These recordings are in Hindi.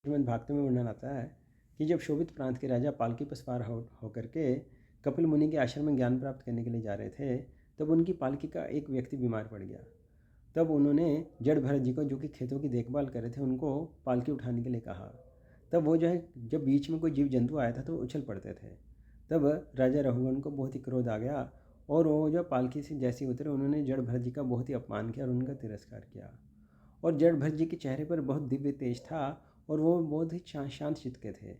श्रीमद् भागवत में वर्णन आता है कि जब शोभित प्रांत के राजा पालकी पर सवार होकर के कपिल मुनि के आश्रम में ज्ञान प्राप्त करने के लिए जा रहे थे, तब उनकी पालकी का एक व्यक्ति बीमार पड़ गया। तब उन्होंने जड़ भरत जी को, जो कि खेतों की देखभाल कर रहे थे, उनको पालकी उठाने के लिए कहा। तब वो जो है, जब बीच में कोई जीव जंतु आया था तो उछल पड़ते थे। तब राजा रघुगण को बहुत ही क्रोध आ गया और वो जो पालकी से जैसे उतरे, उन्होंने जड़ भरत जी का बहुत ही अपमान किया और उनका तिरस्कार किया। और जड़ भरत जी के चेहरे पर बहुत दिव्य तेज था और वो बहुत ही शांत चित्त के थे।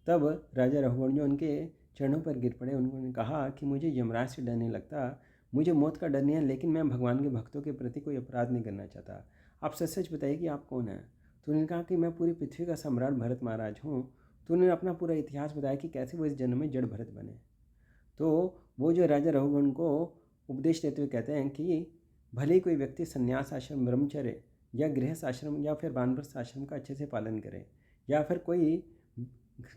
तब राजा रघुगण जो उनके चरणों पर गिर पड़े, उन्होंने कहा कि मुझे यमराज से डर नहीं लगता, मुझे मौत का डर नहीं है, लेकिन मैं भगवान के भक्तों के प्रति कोई अपराध नहीं करना चाहता। आप सच सच बताइए कि आप कौन हैं। तो उन्होंने कहा कि मैं पूरी पृथ्वी का सम्राट भरत महाराज हूँ। तो उन्होंने अपना पूरा इतिहास बताया कि कैसे वो इस जन्म में जड़ भरत बने। तो वो जो राजा रघुगण को उपदेश देते हुए कहते हैं कि भले ही कोई व्यक्ति संन्यास आश्रम, ब्रह्मचर्य या गृहस्थ आश्रम या फिर वानप्रस्थ आश्रम का अच्छे से पालन करे, या फिर कोई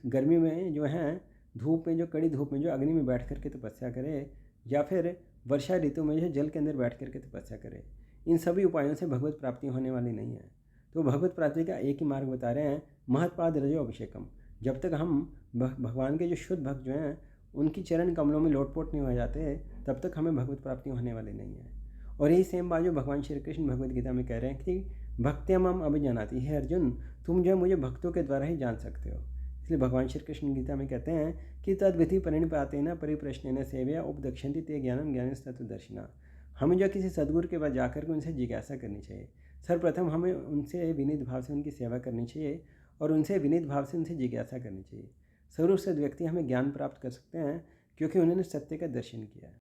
गर्मी में जो है धूप में, जो कड़ी धूप में जो अग्नि में बैठ करके तपस्या करे, या फिर वर्षा ऋतु में जो जल के अंदर बैठ करके तपस्या करे, इन सभी उपायों से भगवत प्राप्ति होने वाली नहीं है। तो भगवत प्राप्ति का एक ही मार्ग बता रहे हैं, महत्पाद रजो अभिषेकम। जब तक हम भगवान के जो शुद्ध भक्त जो हैं उनकी चरण कमलों में लोटपोट नहीं हो जाते, तब तक हमें भगवत प्राप्ति होने वाली नहीं है। और यही सेम बात जो भगवान श्री कृष्ण भगवद गीता में कह रहे हैं कि भक्त्यमम अभिजानाति है अर्जुन, तुम जो है मुझे भक्तों के द्वारा ही जान सकते हो। इसलिए भगवान श्री कृष्ण गीता में कहते हैं कि तद विधि परिणिपातेन परिप्रश्नेन सेवया उपदक्षन्ति ते ज्ञानम ज्ञानस्तत्वदर्शिना। हमें जो किसी सदगुरु के पास जाकर के उनसे जिज्ञासा करनी चाहिए। सर्वप्रथम हमें उनसे विनीत भाव से उनकी सेवा करनी चाहिए और उनसे विनीत भाव से उनसे जिज्ञासा करनी चाहिए। सर्वसद व्यक्ति हमें ज्ञान प्राप्त कर सकते हैं, क्योंकि उन्होंने सत्य का दर्शन किया है।